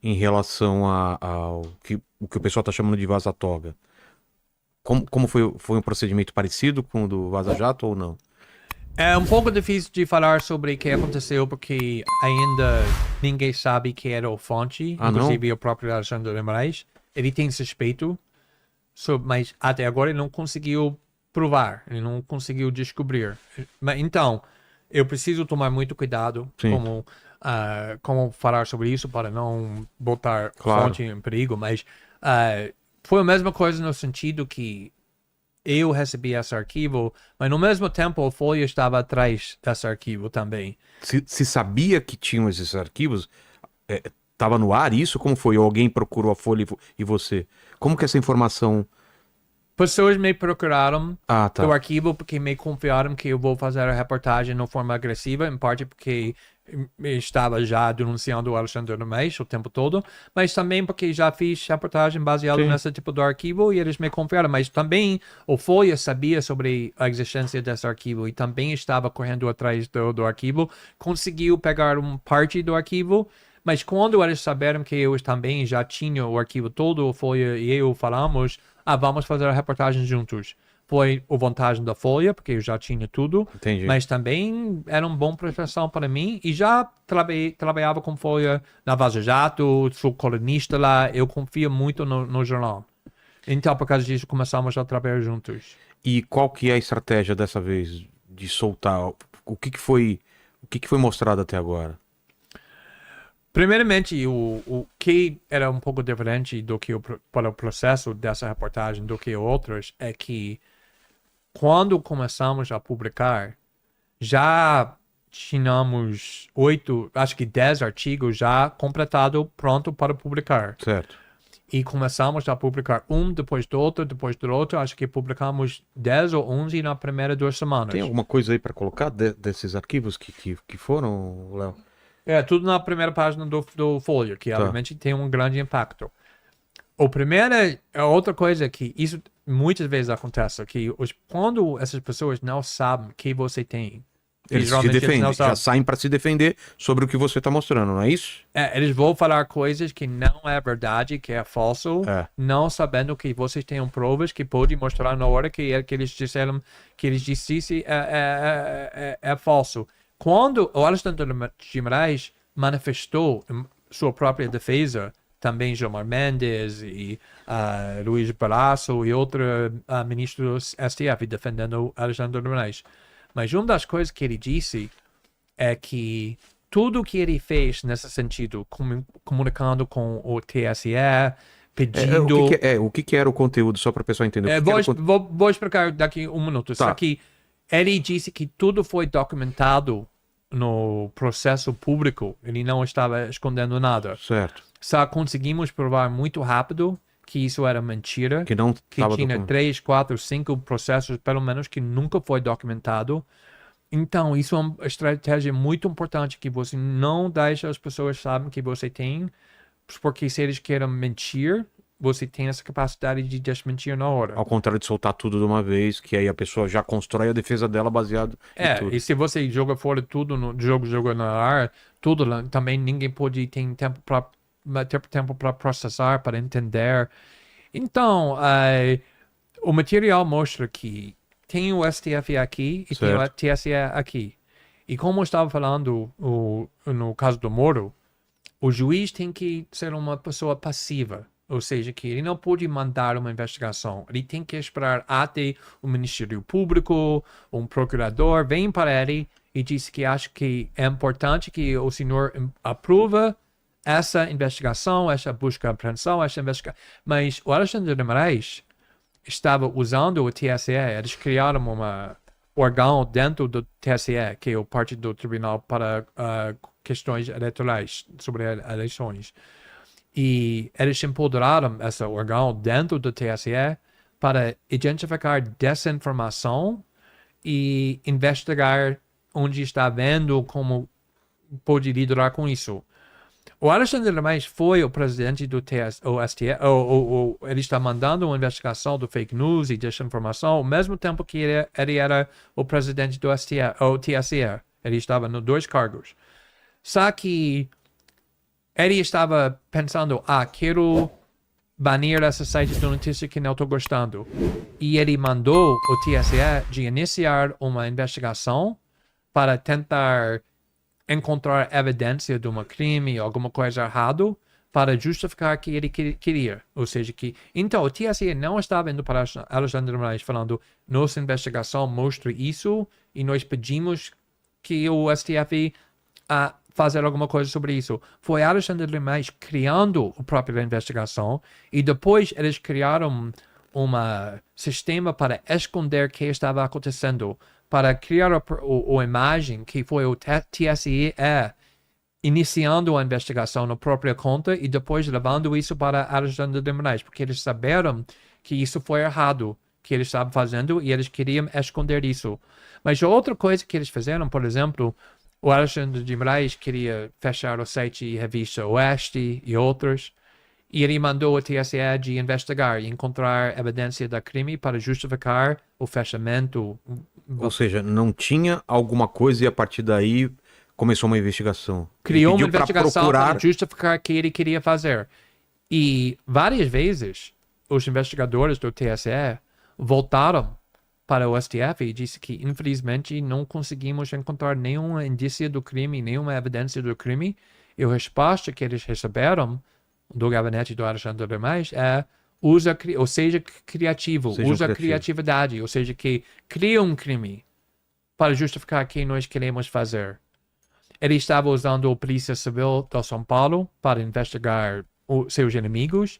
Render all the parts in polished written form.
em relação ao que o pessoal está chamando de vaza-toga. Como foi um procedimento parecido com o do Vaza Jato ou não? É um pouco difícil de falar sobre o que aconteceu porque ainda ninguém sabe quem era o fonte, Ah, não? inclusive o próprio Alexandre de Moraes. Ele tem suspeito, mas até agora ele não conseguiu provar, ele não conseguiu descobrir. Mas, então, eu preciso tomar muito cuidado Sim, como falar sobre isso para não botar claro. fonte em perigo, mas foi a mesma coisa no sentido que eu recebi esse arquivo, mas no mesmo tempo a Folha estava atrás desse arquivo também. Se sabia que tinham esses arquivos, tava no ar isso? Como foi? Ou alguém procurou a Folha e você? Como que essa informação... Pessoas me procuraram Ah, do tá. arquivo porque me confiaram que eu vou fazer a reportagem de forma agressiva, em parte porque eu estava já denunciando o Alexandre Domés o tempo todo, mas também porque já fiz reportagem baseada Sim. nesse tipo de arquivo e eles me confiaram. Mas também o Folha sabia sobre a existência desse arquivo e também estava correndo atrás do arquivo, conseguiu pegar uma parte do arquivo. Mas quando eles souberam que eu também já tinha o arquivo todo, o Folha e eu falamos, vamos fazer a reportagem juntos. Foi a vantagem da Folha, porque eu já tinha tudo, Entendi. mas também era uma boa prestação para mim e já trabalhava com Folha na Vaza Jato, sou colunista lá, eu confio muito no jornal. Então, por causa disso, começamos a trabalhar juntos. E qual que é a estratégia dessa vez de soltar? O que que foi mostrado até agora? Primeiramente, o que era um pouco diferente do que para o processo dessa reportagem do que outras é que quando começamos a publicar, já tínhamos 8, acho que 10 artigos já completado, pronto para publicar. Certo. E começamos a publicar um depois do outro, depois do outro. Acho que publicamos 10 ou 11 na primeira 2 semanas. Tem alguma coisa aí para colocar desses arquivos que foram, Léo? É, tudo na primeira página do Folha, que Tá. obviamente tem um grande impacto. O primeiro é outra coisa que isso muitas vezes acontece, que quando essas pessoas não sabem que você tem, que Eles se geralmente eles não defendem, já sabem, saem para se defender sobre o que você está mostrando, não é isso? eles vão falar coisas que não é verdade, que é falso, É. não sabendo que vocês têm provas que podem mostrar na hora que eles disseram, que eles disse é falso. Quando o Alexandre de Moraes manifestou sua própria defesa, também Gilmar Mendes e Luiz Barroso e outros ministros do STF defendendo Alexandre de Moraes. Mas uma das coisas que ele disse é que tudo que ele fez nesse sentido, comunicando com o TSE, pedindo. O que que era o conteúdo, só para o pessoal entender? O que que Vou, era o conteúdo? vou explicar daqui um minuto. Só Tá, que ele disse que tudo foi documentado no processo público. Ele não estava escondendo nada. certo. Só conseguimos provar muito rápido que isso era mentira, Que não que estava tinha documentado. 3, 4, 5 processos, pelo menos, que nunca foi documentado. Então, isso é uma estratégia muito importante que você não deixa as pessoas saberem que você tem, porque se eles querem mentir, você tem essa capacidade de desmentir na hora. Ao contrário de soltar tudo de uma vez, que aí a pessoa já constrói a defesa dela baseado em E tudo. se você joga fora tudo no jogo, joga no ar, tudo lá, também ninguém pode ter tempo para processar, para entender. Então, o material mostra que tem o STF aqui e tem o Certo. TSE aqui. E como eu estava falando no caso do Moro, o juiz tem que ser uma pessoa passiva. Ou seja, que ele não pode mandar uma investigação. Ele tem que esperar até o Ministério Público, um procurador, vem para ele e diz que acha que é importante que o senhor aprova essa investigação, essa busca e apreensão, essa investigação. Mas o Alexandre de Moraes estava usando o TSE, eles criaram um órgão dentro do TSE, que é o parte do Tribunal para questões eleitorais, sobre eleições. E eles empoderaram esse órgão dentro do TSE para identificar desinformação e investigar onde está vendo como pode lidar com isso. O Alexandre de Moraes foi o presidente do STF, ele está mandando uma investigação do fake news e desinformação, ao mesmo tempo que ele era o presidente do STF, o TSE. Ele estava nos dois cargos. Só que Ele estava pensando, quero banir essa site de notícia que não estou gostando. E ele mandou o TSE de iniciar uma investigação para tentar encontrar evidência de um crime, alguma coisa errada, para justificar que ele queria. Ou seja, então, o TSE não estava indo para Alexandre de Moraes falando, nossa investigação mostra isso e nós pedimos que o STF fazer alguma coisa sobre isso. Foi Alexandre de Moraes criando a própria investigação e depois eles criaram um sistema para esconder o que estava acontecendo, para criar a imagem que foi o TSE iniciando a investigação na própria conta e depois levando isso para Alexandre de Moraes, porque eles saberam que isso foi errado, que eles estavam fazendo e eles queriam esconder isso. Mas outra coisa que eles fizeram, por exemplo, o Alexandre de Moraes queria fechar o site e revista Oeste e outros, e ele mandou o TSE de investigar e encontrar evidência da crime para justificar o fechamento. Ou seja, não tinha alguma coisa e a partir daí começou uma investigação. Criou uma investigação para justificar o que ele queria fazer. E várias vezes os investigadores do TSE voltaram para o STF e disse que, infelizmente, não conseguimos encontrar nenhuma indício do crime, nenhuma evidência do crime. E a resposta que eles receberam do gabinete do Alexandre de Moraes seja criativo, usa criatividade, ou seja, que cria um crime para justificar o que nós queremos fazer. Ele estava usando a Polícia Civil de São Paulo para investigar seus inimigos.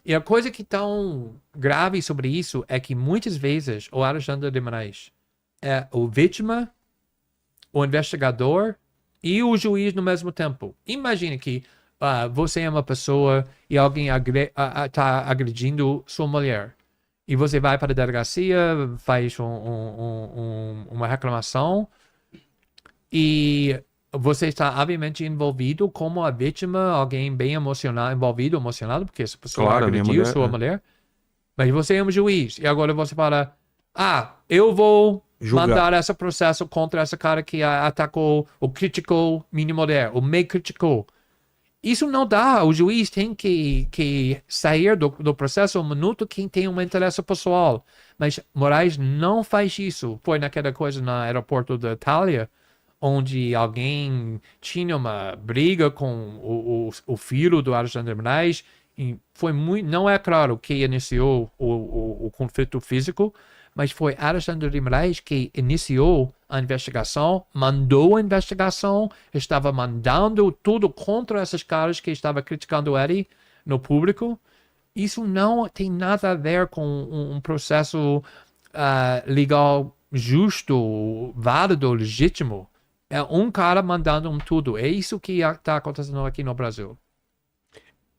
E a coisa que é tão grave sobre isso é que muitas vezes o Alexandre de Moraes é o vítima, o investigador e o juiz no mesmo tempo. Imagine que você é uma pessoa e alguém está agredindo sua mulher. E você vai para a delegacia, faz uma reclamação e você está obviamente envolvido como a vítima, alguém bem emocionado, porque essa pessoa agrediu sua mulher. Mas você é um juiz, e agora você fala, eu vou mandar esse processo contra esse cara que atacou ou criticou minha mulher, ou me criticou. Isso não dá, o juiz tem que sair do processo um minuto quem tem um interesse pessoal. Mas Moraes não faz isso. Foi naquela coisa no aeroporto da Itália, onde alguém tinha uma briga com o filho do Alexandre de Moraes, e não é claro quem iniciou o conflito físico, mas foi Alexandre de Moraes que iniciou a investigação, mandou a investigação, estava mandando tudo contra esses caras que estavam criticando ele no público. Isso não tem nada a ver com um processo legal justo, válido, legítimo. É um cara mandando tudo. É isso que está acontecendo aqui no Brasil.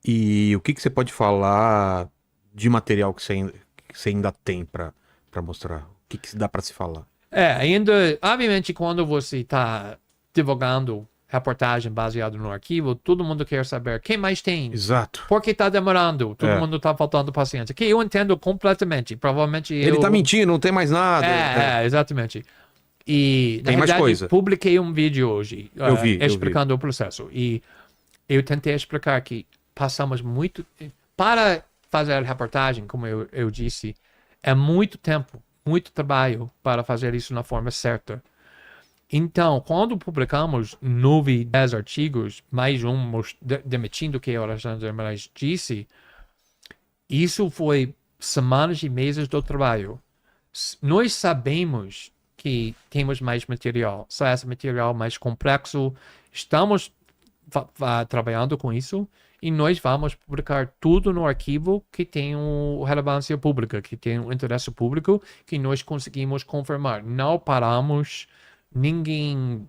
E o que você pode falar de material que você ainda tem para mostrar? O que dá para se falar? Ainda, obviamente, quando você está divulgando reportagem baseada no arquivo, todo mundo quer saber quem mais tem. Exato. Por que está demorando? Todo mundo está faltando paciência. Que eu entendo completamente. Provavelmente ele está mentindo, não tem mais nada. Exatamente. E, tem mais coisa. Publiquei um vídeo hoje explicando eu vi. o processo. E eu tentei explicar que passamos muito... Para fazer a reportagem, como eu disse, é muito tempo, muito trabalho para fazer isso na forma certa. Então, quando publicamos 9, 10 artigos, mais um demitindo o que o Alexandre de Moraes disse, isso foi semanas e meses do trabalho. Nós sabemos que temos mais material, só esse material mais complexo. Estamos trabalhando com isso e nós vamos publicar tudo no arquivo que tem relevância pública, que tem interesse público, que nós conseguimos confirmar. Não paramos, ninguém...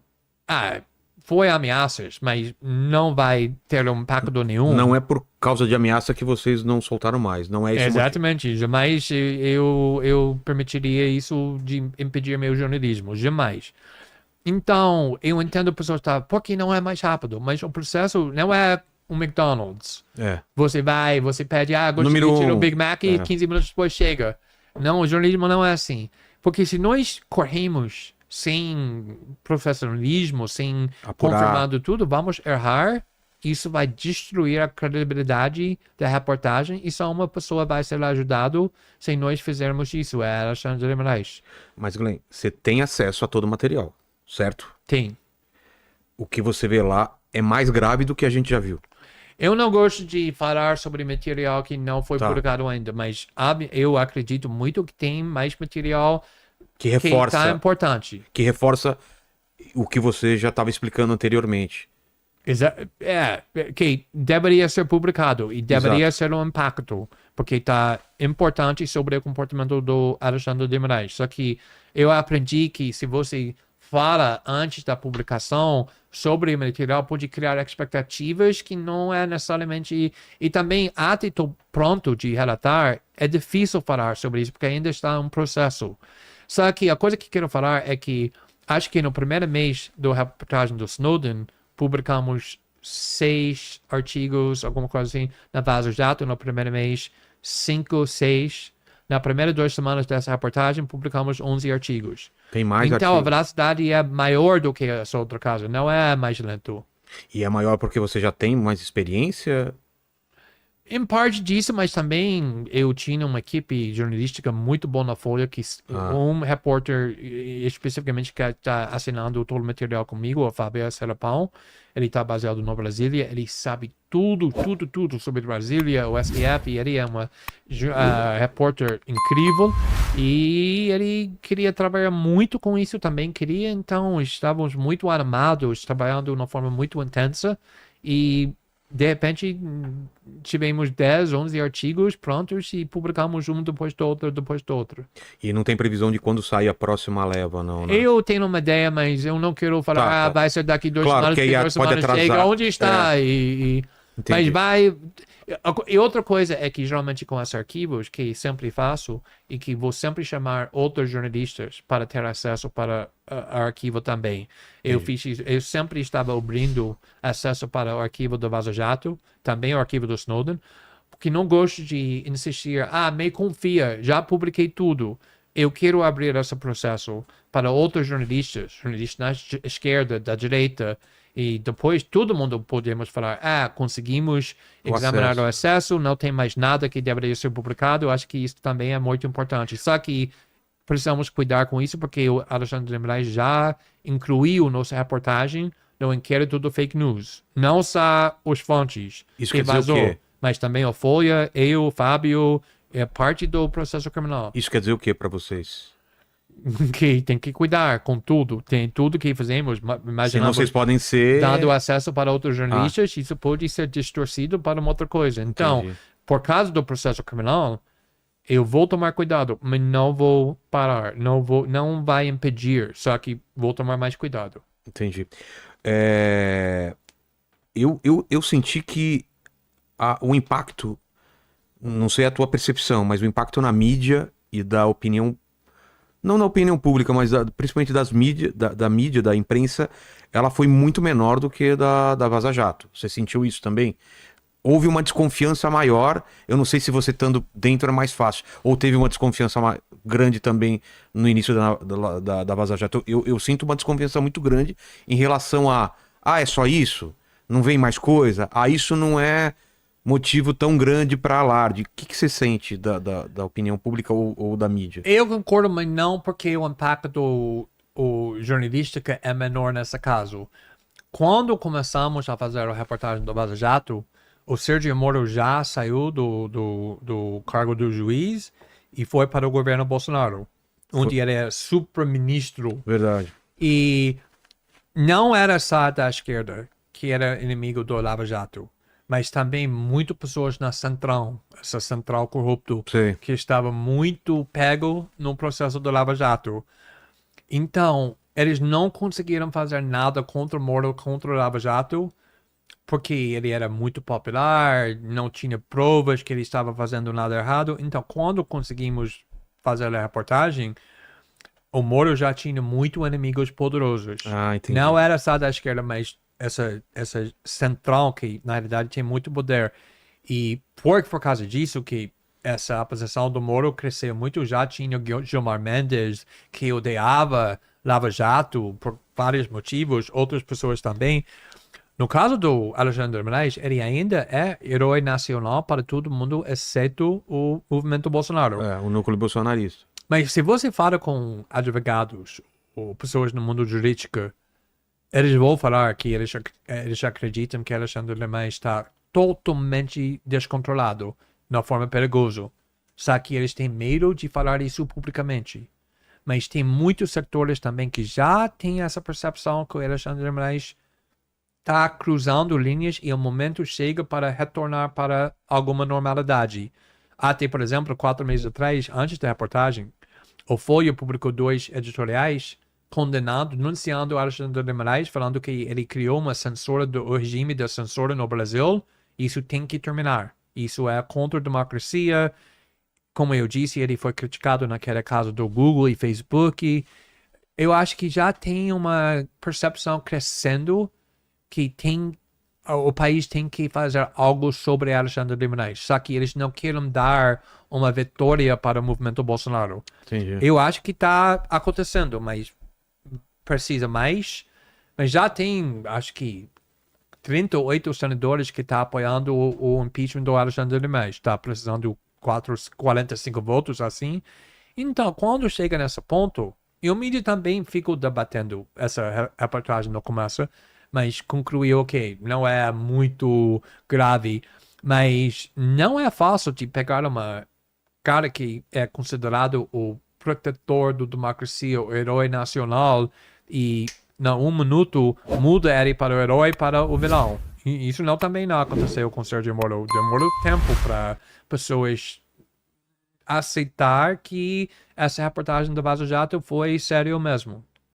foi ameaças, mas não vai ter impacto nenhum. Não é por causa de ameaça que vocês não soltaram mais, não é isso? Exatamente, jamais eu permitiria isso de impedir meu jornalismo, jamais. Então, eu entendo a pessoa estar, porque não é mais rápido, mas o processo não é um McDonald's. Você pede, gostaria de tirar o Big Mac e 15 minutos depois chega. Não, o jornalismo não é assim. Porque se nós corremos sem profissionalismo, sem confirmando tudo, vamos errar isso vai destruir a credibilidade da reportagem e só uma pessoa vai ser ajudado se nós fizermos isso, é Alexandre de Moraes. Mas, Glenn, você tem acesso a todo o material, certo? Tem. O que você vê lá é mais grave do que a gente já viu. Eu não gosto de falar sobre material que não foi publicado ainda, mas eu acredito muito que tem mais material que reforça, tá importante. Que reforça o que você já estava explicando anteriormente. Que deveria ser publicado e deveria ser um impacto, porque está importante sobre o comportamento do Alexandre de Moraes. Só que eu aprendi que se você fala antes da publicação sobre o material, pode criar expectativas que não é necessariamente... E também, até estou pronto de relatar, é difícil falar sobre isso, porque ainda está um processo. Só que a coisa que quero falar é que, acho que no primeiro mês da reportagem do Snowden, publicamos 6 artigos, alguma coisa assim, na Vaza Jato no primeiro mês, 5, 6. Na primeira 2 semanas dessa reportagem, publicamos 11 artigos. Tem mais então, artigos. A velocidade é maior do que essa outra casa, não é mais lento. E é maior porque você já tem mais experiência? Em parte disso, mas também eu tinha uma equipe jornalística muito boa na Folha, que um repórter especificamente que está assinando todo o material comigo, o Fábio Serapão, ele está baseado no Brasília, ele sabe tudo sobre Brasília, o STF, e ele é uma repórter incrível, e ele queria trabalhar muito com isso também, então estávamos muito animados, trabalhando de uma forma muito intensa, e de repente, tivemos 10, 11 artigos prontos e publicamos um depois do outro. E não tem previsão de quando sair a próxima leva, não, né? Eu tenho uma ideia, mas eu não quero falar, vai ser daqui 2 semanas, porque 2 semanas chega, onde está? Mas vai... E outra coisa é que geralmente com esses arquivos, que sempre faço, e que vou sempre chamar outros jornalistas para ter acesso para o arquivo também. Eu sempre estava abrindo acesso para o arquivo do Vaza Jato, também o arquivo do Snowden, porque não gosto de insistir, me confia, já publiquei tudo. Eu quero abrir esse processo para outros jornalistas da esquerda, da direita, e depois todo mundo podemos falar, conseguimos examinar o acesso, não tem mais nada que deveria ser publicado. Eu acho que isso também é muito importante. Só que precisamos cuidar com isso, porque o Alexandre de Moraes já incluiu nossa reportagem no inquérito do fake news. Não só os fontes isso que vazou, mas também a Folha, eu, o Fábio, é parte do processo criminal. Isso quer dizer o que para vocês? Que tem que cuidar com tudo. Tem tudo que fazemos. Senão vocês podem ser... dando acesso para outros jornalistas, isso pode ser distorcido para uma outra coisa. Então, por causa do processo criminal, eu vou tomar cuidado, mas não vou parar. Não vai impedir, só que vou tomar mais cuidado. Entendi. Eu senti que o impacto, não sei a tua percepção, mas o impacto na mídia e da opinião, não na opinião pública, mas principalmente das mídia, da mídia, da imprensa, ela foi muito menor do que da Vaza Jato. Você sentiu isso também? Houve uma desconfiança maior, eu não sei se você estando dentro era mais fácil, ou teve uma desconfiança grande também no início da Vaza Jato. Eu sinto uma desconfiança muito grande em relação é só isso? Não vem mais coisa? Isso não é motivo tão grande para alarde. O que você sente da opinião pública ou da mídia? Eu concordo, mas não porque o impacto do jornalística é menor nesse caso. Quando começamos a fazer a reportagem do Vaza Jato, o Sérgio Moro já saiu do cargo do juiz e foi para o governo Bolsonaro, onde ele era super-ministro. Verdade. E não era só da esquerda que era inimigo do Lava Jato, mas também muitas pessoas na Central, essa Central corrupto, que estava muito pego no processo do Lava Jato. Então, eles não conseguiram fazer nada contra o Moro, contra o Lava Jato, porque ele era muito popular, não tinha provas que ele estava fazendo nada errado. Então, quando conseguimos fazer a reportagem, o Moro já tinha muitos inimigos poderosos. Entendi. Não era só da esquerda, mas essa Central que, na realidade, tem muito poder. E por causa disso que essa oposição do Moro cresceu muito, já tinha Gilmar Mendes, que odiava Lava Jato por vários motivos, outras pessoas também. No caso do Alexandre de Moraes, ele ainda é herói nacional para todo mundo, exceto o movimento Bolsonaro. O núcleo bolsonarista. Mas se você fala com advogados ou pessoas no mundo jurídico, eles vão falar que eles acreditam que Alexandre de Moraes está totalmente descontrolado, na forma perigosa. Só que eles têm medo de falar isso publicamente. Mas tem muitos setores também que já têm essa percepção que o Alexandre de Moraes está cruzando linhas e o momento chega para retornar para alguma normalidade. Até, por exemplo, 4 meses atrás, antes da reportagem, o Folha publicou 2 editoriais condenando, denunciando o Alexandre de Moraes, falando que ele criou uma censura do regime da censura no Brasil. Isso tem que terminar. Isso é contra a democracia. Como eu disse, ele foi criticado naquele caso do Google e Facebook. Eu acho que já tem uma percepção crescendo que o país tem que fazer algo sobre Alexandre de Moraes. Só que eles não querem dar uma vitória para o movimento Bolsonaro. Entendi. Eu acho que está acontecendo, mas precisa mais. Mas já tem, acho que 38 senadores que estão apoiando o impeachment do Alexandre de Moraes. Está precisando 45 votos assim. Então, quando chega nesse ponto, eu mídia também fico debatendo essa reportagem no começo, mas concluí, ok, não é muito grave, mas não é fácil de pegar uma cara que é considerado o protetor da democracia, o herói nacional, e em 1 minuto muda ele para o herói para o vilão. E isso também não aconteceu com Sérgio Moro. Demorou tempo para pessoas aceitar que essa reportagem do Vaza Jato foi sério mesmo.